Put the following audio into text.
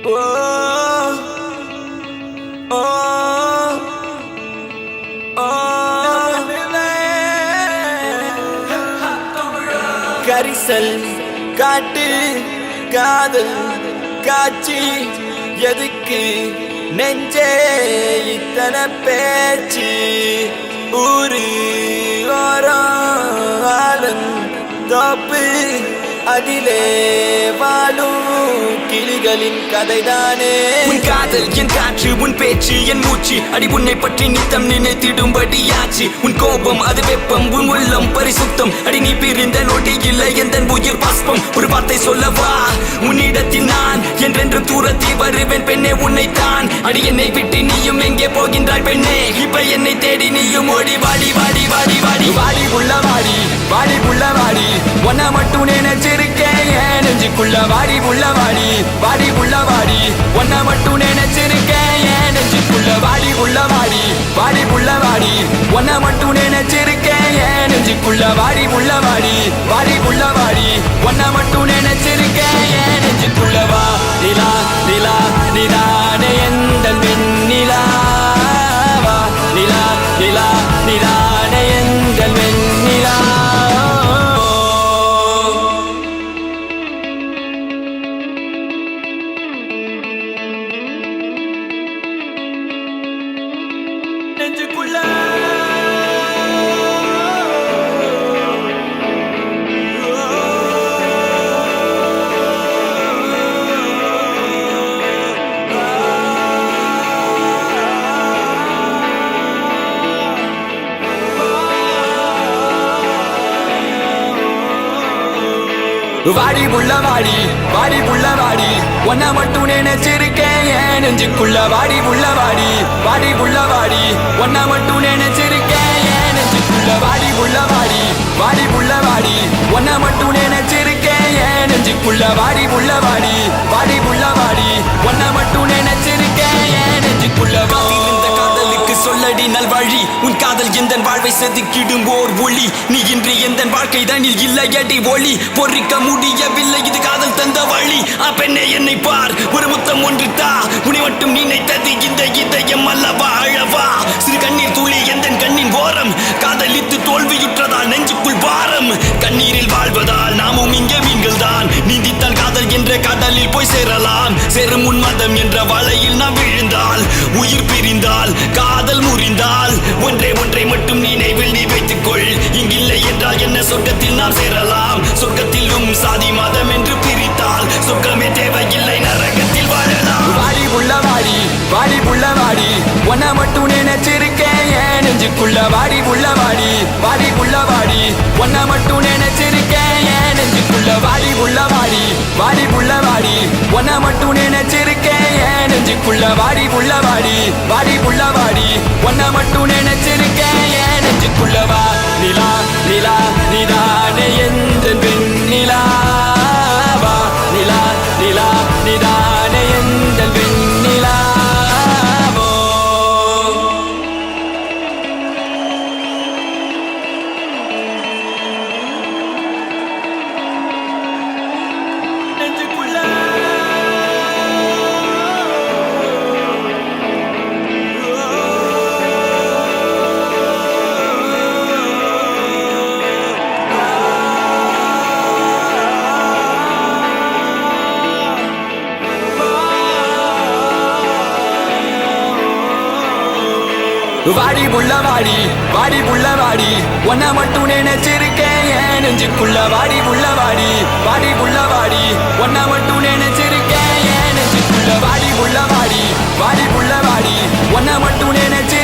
Oh, oh, oh. கரிசல் காட்டு காதல் காட்சி எதுக்கு நெஞ்சே இத்தனை பேச்சு ஊரு ஓரம் ஆலன் தோப்பு அதிலே வாழும் கிளிகளின் கதைதானே. உன் காதல் என் காற்று, உன் பேச்சு என் மூச்சு, அடி உன்னை பற்றி நித்தம் நினைத்திடும்படியாச்சு. உன் கோபம் அது வெப்பம், உன் உள்ளம் பரிசுத்தம், அடி நீ பிரிந்த நொடி இல்லை எந்த உயிர் பாஸ்பம். ஒரு வார்த்தை சொல்லவா உன்னிடத்தில் நான் என்றென்று தூரத்தில் வருவேன் பெண்ணே உன்னைத்தான். அடி என்னை விட்டு நீயும் எங்கே போகின்றாய் பெண்ணே, இப்ப என்னை தேடி நீயும் ஓடி வாடி வாடி வாடி வாடி வாடி உள்ள வாடி வாடி உள்ள வாடி ஒன்ன மட்டும் நினைச்சிருக்கேன் என் நெஞ்சுக்குள்ள வாடி உள்ள வாடி வாடி உள்ள வாடி ஒன்ன மட்டும் நினைச்சிருக்கேன் என் நெஞ்சுக்குள்ள வாடி உள்ள வாடி வாடி உள்ள வாடி ஒன்ன மட்டும் நினைச்சிருக்கேன் என் நெஞ்சுக்குள்ள வாடி உள்ள வாடி வாடி உள்ள வாடி ஒன்ன மட்டும் நினைச்சிருக்கேன் என் நெஞ்சுக்குள்ள வா நிலா நிலா நிலானே எந்தன் வெண்ணிலா வா நிலா நிலா நிலானே எந்தன் வெண்ணிலா. நெஞ்சுக்குள்ள வாடி உள்ள வாடி வாடி உள்ள வாடி ஒன்ன மட்டும் நினைச்சிருக்கேன் என் நெஞ்சுக்குள்ள வாடி உள்ள வாடி வாடி உள்ள வாடி ஒன்ன மட்டும் நினைச்சிருக்கேன் என் நெஞ்சுக்குள்ள வாடி உள்ள வாடி வாடி உள்ள வாடி ஒன்ன மட்டும் நினைச்சிருக்கேன் என் நெஞ்சுக்குள்ள வாடி உள்ள வாடி வாடி உள்ள வாடி ஒன்ன மட்டும் நினைச்சிருக்கேன் என் நெஞ்சுக்குள்ள காத்திருந்த காதலுக்கு சொல்லடி நல்வழி உன் காதல் எந்த வாழ்வை செதுக்கிடும் ஓர் ஒளி நீ இன்று எந்த வாழ்க்கை தனில் இல்லையடி ஒளி பொறிக்க முடியவில்லை இது காதல் தந்த வழி பெண்ணே என்னை பார் ஒரு முத்தம் ஒன்று தா உன்னை மட்டும் நினைத்தது இந்த இதயம் அல்லவா அழவா சிறு கண்ணீர் துளி எந்த கண்ணின் ஓரம் காதலித்து தோல்வியுற்றதால் நெஞ்சுக்குள் பாரம் கண்ணீரில் வாழ்வதால் நாமும் இங்கே மீன்கள் தான் நீந்தித்தால் காதல் என்ற கடலில் போய் சேரலாம் சேரும் உன்மதம் என்ற வலையில் நாம் விழுந்தால் உயிர் பிரிந்தால் காதல் முறிந்தால் ஒன்றை ஒன்றை மட்டும் நினைவில் நீ வைத்துக்கொள் இங்கில்லை என்றால் என்ன சொர்க்கத்தில் நாம் சேரலாம் சொர்க்கத்திலும் சாதி மதம் என்று பிரித்தால் சொர்க்கமே தேவையில்லை நரகத்தில் வாழலாம் வாடி உள்ள வாடி வாடி உள்ள வாடி ஒன்ன மட்டும் நினைச்சிருக்கேன் என் நெஞ்சுக்குள்ள வாடி உள்ள வாடி வாடி உள்ள வாடி ஒன்ன மட்டும் நினைச்சிருக்கேன் என் நெஞ்சுக்குள்ள வாடி உள்ள வாடி வாடி உள்ள வாடி ஒன்ன மட்டும் நினைச்சிருக்கேன் என் நெஞ்சுக்குள்ள வாடி உள்ள வாடி வாடி உள்ள வாடி ஒன்ன மட்டும் நினைச்சிருக்கேன் என் நெஞ்சுக்குள்ள வா நிலா நிலா நிலானே எந்தன் வெண்ணிலா வா நிலா நிலா நிலானே எந்தன் வெண்ணிலா. வாடி உள்ள வாடி வாடி உள்ள வாடி ஒன்ன மட்டும் நினைச்சிருக்கேன் என் நெஞ்சுக்குள்ள வாடி உள்ள வாடி வாடி உள்ள வாடி ஒன்ன மட்டும் நினைச்சிருக்கேன் என் நெஞ்சுக்குள்ள வாடி உள்ள வாடி வாடி உள்ள வாடி ஒன்ன மட்டும் நினைச்சு